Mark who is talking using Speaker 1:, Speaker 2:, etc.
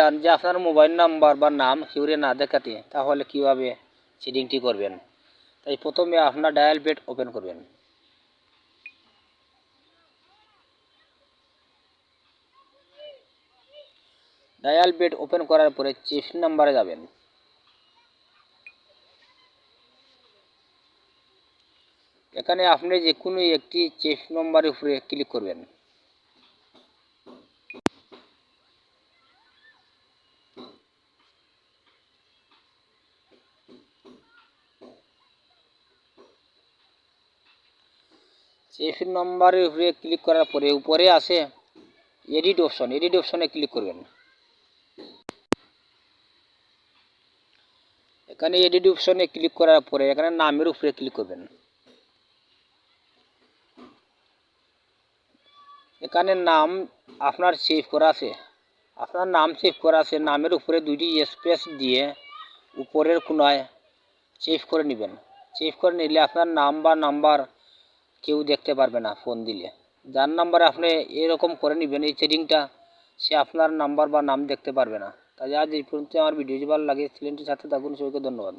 Speaker 1: চান যে আপনার মোবাইল নাম্বার বা নাম কেউরে না দেখাতে, তাহলে কিভাবে সেটিংটি করবেন? তাই প্রথমে আপনার ডায়াল প্যাড ওপেন করবেন। ডায়াল প্যাড ওপেন করার পরে চিফ নাম্বারে যাবেন। এখানে আপনি যে কোনো একটি চিফ নাম্বারের উপরে ক্লিক করবেন। চিফ নাম্বারের উপরে ক্লিক করার পরে উপরে আছে এডিট অপশন, এডিট অপশনে ক্লিক করবেন। এখানে এডিট অপশনে ক্লিক করার পরে এখানে নামের উপরে ক্লিক করবেন। এখানে নাম আপনার সেভ করা আছে, আপনার নাম সেভ করা আছে, নামের উপরে দুইটি স্পেস দিয়ে উপরের কোণায় সেভ করে নেবেন। সেভ করে নিলে আপনার নাম বা নাম্বার কেউ দেখতে পারবে না ফোন দিলে। যার নাম্বারে আপনি এরকম করে নেবেন এই সেটিংটা, সে আপনার নাম্বার বা নাম দেখতে পারবে না। তাই আজ এই পর্যন্ত। আমার ভিডিও যদি ভালো লাগে চ্যানেলটির সাথে থাকুন। সবাইকে ধন্যবাদ।